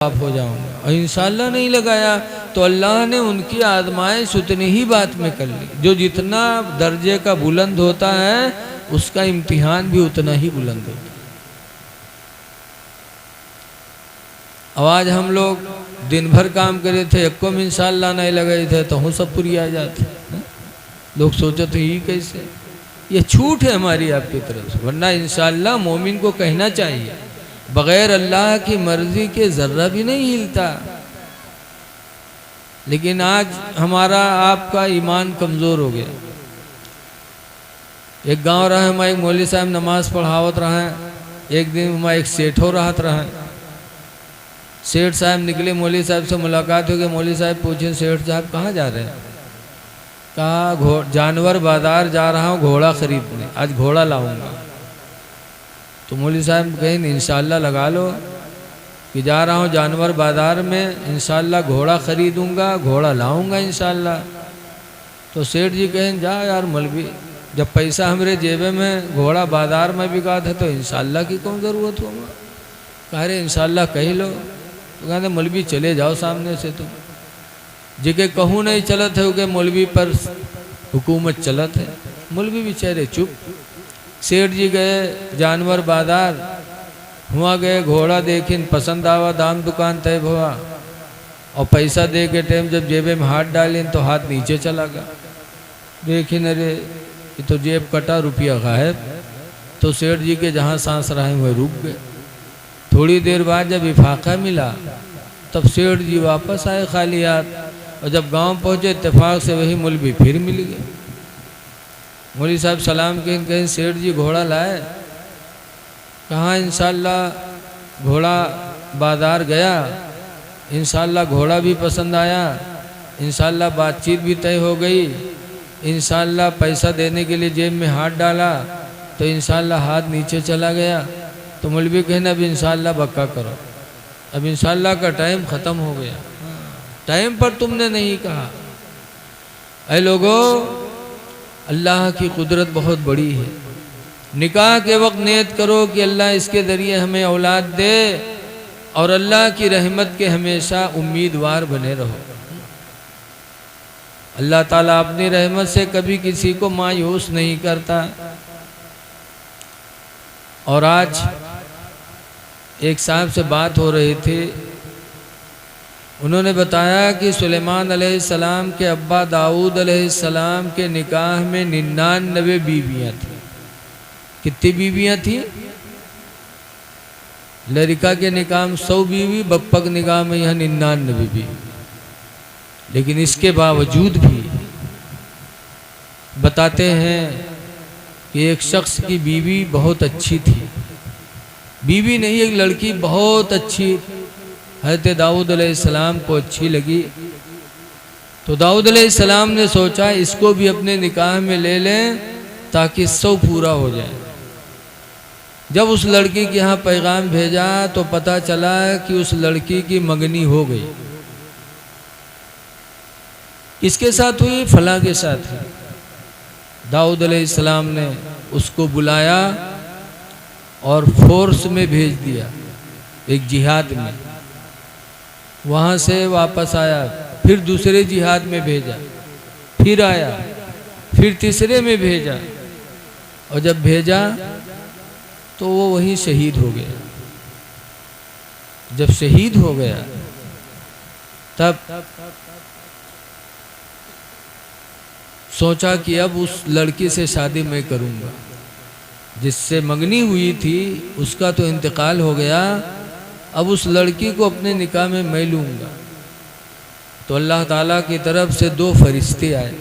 पाप हो जाऊंगा, और इंशाअल्लाह नहीं लगाया तो अल्लाह ने उनकी आजमाइश उतनी ही बात में कर ली। जो जितना दर्जे का बुलंद होता है उसका इम्तिहान भी उतना ही बुलंद होता है। अब आज हम लोग दिन भर काम करे थे, एक्को में इंशाअल्लाह नहीं लगाए थे तो हम सब पूरी आ जाते। लोग सोचे तो ये कैसे, ये छूट है हमारी आपकी तरफ से, वरना इंशाअल्लाह मोमिन को कहना चाहिए बगैर अल्लाह की मर्जी के जर्रा भी नहीं हिलता। लेकिन आज हमारा आपका ईमान कमज़ोर हो गया। एक गांव रहा है, हमारे एक मौलवी साहब नमाज पढ़ावत रहा है। एक दिन हमारा एक सेठ हो राहत रहा है। सेठ साहब निकले, मौलवी साहब से मुलाकात हो गई। मौलवी साहब पूछे, सेठ साहब कहाँ जा रहे हैं? कहा जानवर बाजार जा रहा हूँ घोड़ा खरीदने, आज घोड़ा लाऊंगा। तो मौलवी साहब कहें इंशाअल्लाह लगा लो कि जा रहा हूँ जानवर बाज़ार में, इंशाअल्लाह घोड़ा ख़रीदूँगा, घोड़ा लाऊंगा इंशाअल्लाह। तो सेठ जी कहें जा यार मौलवी, जब पैसा हमारे जेबे में घोड़ा बाज़ार में बिका था तो इंशाअल्लाह की कौन ज़रूरत होगा। कह रहे इंशाअल्लाह कह लो। तो कहते मौलवी चले जाओ सामने से, तुम जिके कहूँ नहीं चलत है उके मौलवी पर हुकूमत चलत है। मौलवी बेचारे चुप। सेठ जी गए जानवर बाजार, हुआ गए घोड़ा देखिन पसंद आवा, दाम दुकान तय हुआ और पैसा दे के टाइम जब जेबे में हाथ डालिन तो हाथ नीचे चला गया। देखिन अरे ये तो जेब कटा, रुपया गायब। तो सेठ जी के जहाँ सांस रहे हुए रुक गए। थोड़ी देर बाद जब इफाका मिला तब सेठ जी वापस आए खाली हाथ, और जब गांव पहुँचे इत्तेफाक से वही मौलवी फिर मिल गए। मौलवी साहब सलाम कहें सेठ जी घोड़ा लाए? कहाँ इंशाअल्लाह घोड़ा बाज़ार गया, इंशाअल्लाह घोड़ा भी पसंद आया, इंशाअल्लाह बातचीत भी तय हो गई, इंशाअल्लाह पैसा देने के लिए जेब में हाथ डाला तो इंशाअल्लाह हाथ नीचे चला गया। तो मौलवी कहना अब इंशाअल्लाह बक्का करो, अब इंशाअल्लाह का टाइम ख़त्म हो गया। टाइम पर तुमने नहीं कहा। ऐ लोगों, अल्लाह की कुदरत बहुत बड़ी है। निकाह के वक्त नियत करो कि अल्लाह इसके ज़रिए हमें औलाद दे, और अल्लाह की रहमत के हमेशा उम्मीदवार बने रहो। अल्लाह ताला अपनी रहमत से कभी किसी को मायूस नहीं करता। और आज एक साहब से बात हो रही थी, उन्होंने बताया कि सुलेमान अलैहिस्सलाम के अब्बा दाऊद अलैहिस्सलाम के निकाह में 99 बीवियाँ थी। कितनी बीवियाँ थी? लड़का के निकाह में 100 बीवी, बप्पा के निकाह में यहाँ 99 बीवी। लेकिन इसके बावजूद भी बताते हैं कि एक शख्स की बीवी बहुत अच्छी थी। बीवी नहीं, एक लड़की बहुत अच्छी हज़रत दाऊद अलैहिस्सलाम को अच्छी लगी। तो दाऊद अलैहिस्सलाम ने सोचा इसको भी अपने निकाह में ले लें ताकि 100 पूरा हो जाए। जब उस लड़की के यहाँ पैगाम भेजा तो पता चला कि उस लड़की की मंगनी हो गई। किसके साथ हुई? फलां के साथ हुई। दाऊद अलैहिस्सलाम ने उसको बुलाया और फोर्स में भेज दिया एक जिहाद में। वहाँ से वापस आया, फिर दूसरे जिहाद में भेजा, फिर आया, फिर तीसरे में भेजा, और जब भेजा तो वो वहीं शहीद हो गया। जब शहीद हो गया तब सोचा कि अब उस लड़की से शादी मैं करूँगा। जिससे मंगनी हुई थी उसका तो इंतकाल हो गया, अब उस लड़की को अपने निकाह में मैं लूँगा। तो अल्लाह ताला की तरफ से 2 फरिश्ते आए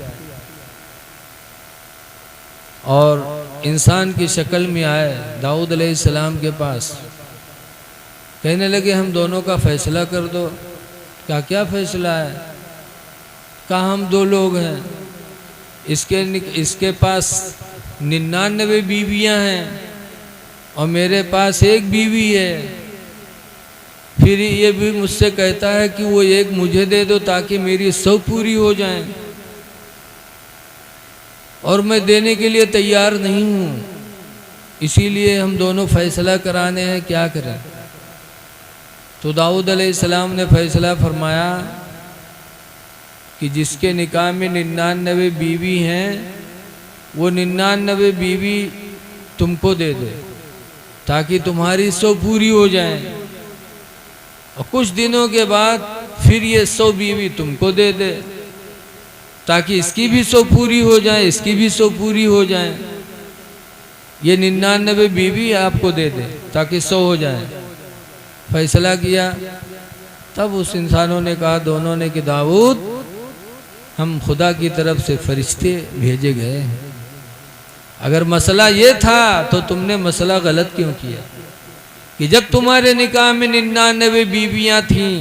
और इंसान की शक्ल में आए दाऊद अलैहिस्सलाम के पास। कहने लगे हम दोनों का फैसला कर दो। क्या क्या फैसला है? कहा हम 2 लोग हैं, इसके पास 99 बीवियां हैं और मेरे पास 1 बीवी है। फिर ये भी मुझसे कहता है कि वो 1 मुझे दे दो ताकि मेरी 100 पूरी हो जाए, और मैं देने के लिए तैयार नहीं हूँ। इसीलिए हम दोनों फैसला कराने हैं, क्या करें? तो दाऊद अलैहिस्सलाम ने फैसला फरमाया कि जिसके निकाह में 99 बीवी हैं वो 99 बीवी तुमको दे दे ताकि तुम्हारी 100 पूरी हो जाए, और कुछ दिनों के बाद फिर ये 100 बीवी तुमको दे दे ताकि इसकी भी 100 पूरी हो जाए, इसकी भी 100 पूरी हो जाए। ये 99 बीवी आपको दे दे ताकि 100 हो जाए। फैसला किया। तब उस इंसानों ने कहा, दोनों ने, कि दाऊद हम खुदा की तरफ से फरिश्ते भेजे गए हैं, अगर मसला ये था तो तुमने मसला गलत क्यों किया कि जब तुम्हारे निकाह में 99 बीवियां थीं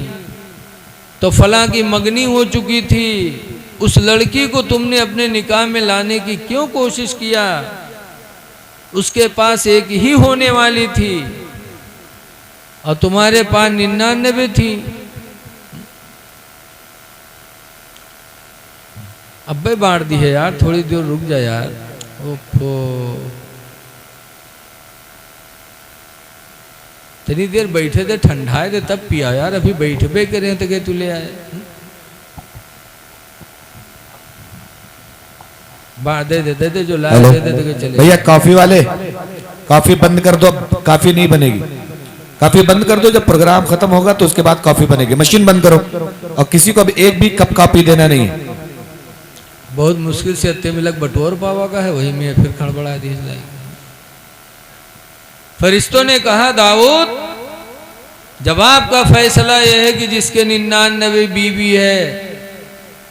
तो फलां की मंगनी हो चुकी थी, उस लड़की को तुमने अपने निकाह में लाने की क्यों कोशिश किया, उसके पास एक ही होने वाली थी और तुम्हारे पास 99 थी। अब्बे बांट दी है यार, थोड़ी देर रुक जा यार। ओफो, इतनी देर बैठे थे, ठंडाए थे तब पिया यार, अभी बैठबे करे तो के तू ले आए। दे देते थे जो लाए दे देते थे, चले। भैया कॉफी वाले, कॉफी बंद कर दो, कॉफी नहीं बनेगी। कॉफी बंद कर दो, जब प्रोग्राम खत्म होगा तो उसके बाद कॉफी बनेगी। मशीन बंद करो और किसी को भी एक भी कप कॉफी देना नहीं है। बहुत मुश्किल से अत्ते मिलक बटोर पावा का है, वही में फिर खड़बड़ा दी। फरिश्तों ने कहा, दाऊद जवाब का फैसला यह है कि जिसके 99 बीवी है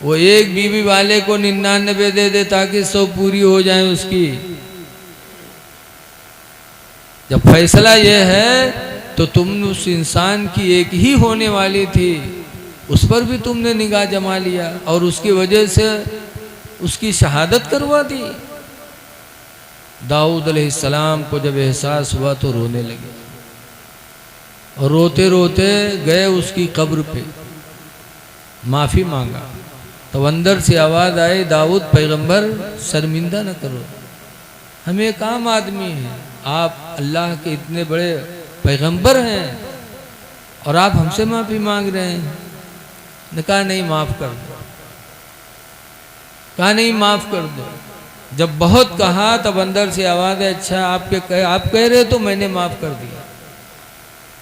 वो एक बीवी वाले को 99 दे दे ताकि 100 पूरी हो जाए उसकी। जब फैसला यह है तो तुम उस इंसान की एक ही होने वाली थी, उस पर भी तुमने निगाह जमा लिया और उसकी वजह से उसकी शहादत करवा दी। दाऊद अलैहिस्सलाम को जब एहसास हुआ तो रोने लगे और रोते रोते गए उसकी कब्र पे, माफ़ी मांगा। तो अंदर से आवाज़ आई, दाऊद पैगंबर शर्मिंदा न करो, हम एक आम आदमी हैं, आप अल्लाह के इतने बड़े पैगंबर हैं और आप हमसे माफ़ी मांग रहे हैं। ने कहा नहीं, माफ़ कर दो। कहा नहीं, माफ़ कर दो। जब बहुत कहा तब अंदर से आवाज़ है, अच्छा आप कह रहे तो मैंने माफ़ कर दिया।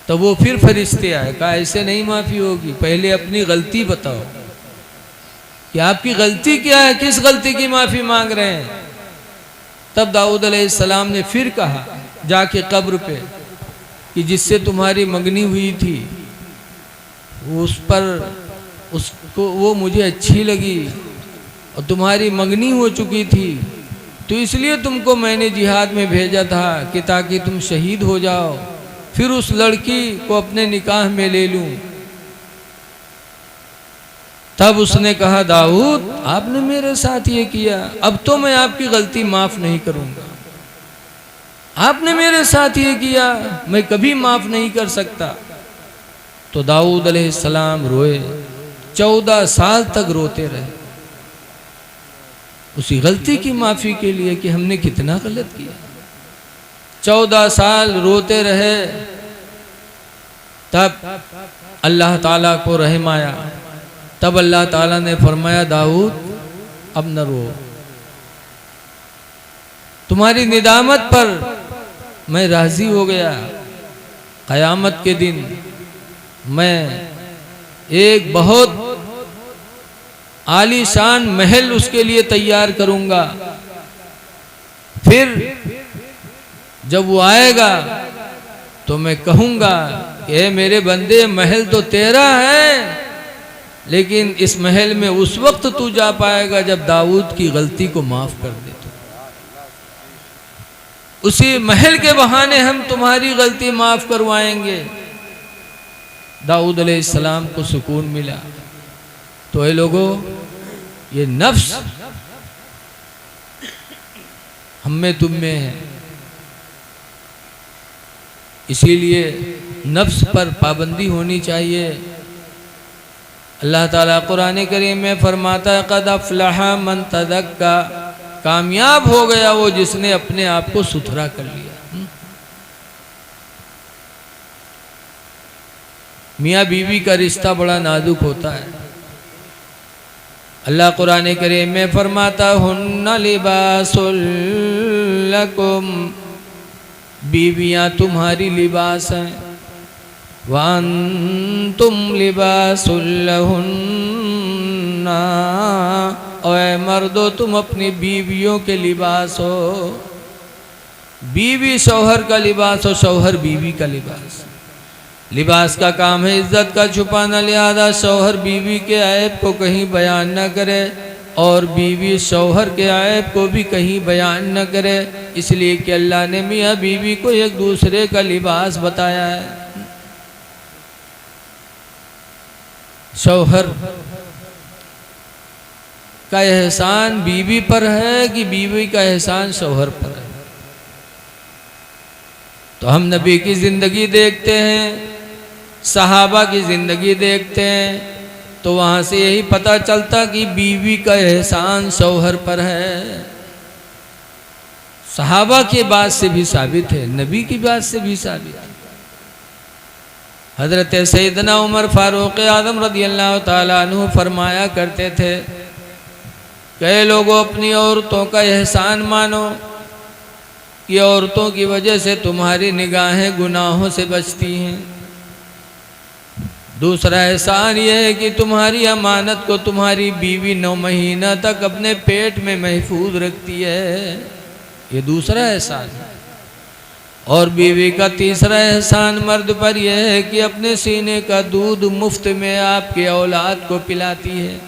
तो वो फिर फरिश्ते आए, कहा ऐसे नहीं माफ़ी होगी, पहले अपनी गलती बताओ कि आपकी गलती क्या है, किस गलती की माफ़ी मांग रहे हैं। तब दाऊद अलैहिस्सलाम ने फिर कहा जाके कब्र पे कि जिससे तुम्हारी मंगनी हुई थी उस पर उसको वो मुझे अच्छी लगी और तुम्हारी मंगनी हो चुकी थी, तो इसलिए तुमको मैंने जिहाद में भेजा था कि ताकि तुम शहीद हो जाओ, फिर उस लड़की को अपने निकाह में ले लूं। तब उसने कहा, दाऊद आपने मेरे साथ ये किया, अब तो मैं आपकी गलती माफ़ नहीं करूंगा। आपने मेरे साथ ये किया, मैं कभी माफ़ नहीं कर सकता। तो दाऊद अलैहिस्सलाम रोए, 14 साल तक रोते रहे उसी गलती की माफ़ी के लिए कि हमने कितना गलत किया। 14 साल रोते रहे। तब अल्लाह ताला को रहम आया। तब अल्लाह ताला ने फरमाया, दाऊद अब न रो, तुम्हारी निदामत पर मैं राज़ी हो गया। क़यामत के दिन मैं एक बहुत आलीशान महल उसके लिए तैयार करूंगा। फिर जब वो आएगा तो मैं कहूंगा कि मेरे बंदे, महल तो तेरा है, लेकिन इस महल में उस वक्त तू जा पाएगा जब दाऊद की गलती को माफ कर दे। तो उसी महल के बहाने हम तुम्हारी गलती माफ करवाएंगे। दाऊद अलैहिस्सलाम को सुकून मिला। तो ये लोगों, ये नफ्स हम में तुम में है, इसीलिए नफ्स पर पाबंदी होनी चाहिए। अल्लाह ताला कुरान करीम में फरमाता है, क़द अफ़लहा मन तज़क्का, कामयाब हो गया वो जिसने अपने आप को सुथरा कर लिया। मियाँ बीवी का रिश्ता बड़ा नाजुक होता है। अल्लाह कुरान करीम में फरमाता हुन्ना लिबासुल लकुम, बीवियाँ तुम्हारी लिबास हैं, वअंतुम लिबासुल लहुन्ना, और मर्दो तुम अपनी बीवियों के लिबास हो। बीवी शौहर का लिबास हो, शौहर बीवी का लिबास। लिबास का काम है इज्जत का छुपाना, लिहाजा शौहर बीवी के ऐब को कहीं बयान न करे और बीवी शौहर के ऐब को भी कहीं बयान न करे, इसलिए कि अल्लाह ने मियाँ बीवी को एक दूसरे का लिबास बताया है। शौहर का एहसान बीवी पर है कि बीवी का एहसान शौहर पर है? तो हम नबी की ज़िंदगी देखते हैं, सहाबा की ज़िंदगी देखते हैं, तो वहाँ से यही पता चलता कि बीवी का एहसान शौहर पर है। सहाबा की बात से भी साबित है, नबी की बात से भी साबित है। हज़रत सैयदना उमर फारूक आज़म रज़ियल्लाहु ताला अन्हु फरमाया करते थे, कई लोगों अपनी औरतों का एहसान मानो कि औरतों की वजह से तुम्हारी निगाहें गुनाहों से बचती हैं। दूसरा एहसान यह है कि तुम्हारी अमानत को तुम्हारी बीवी 9 महीना तक अपने पेट में महफूज रखती है, ये दूसरा एहसान है। और बीवी का तीसरा एहसान मर्द पर यह है कि अपने सीने का दूध मुफ्त में आपकी औलाद को पिलाती है।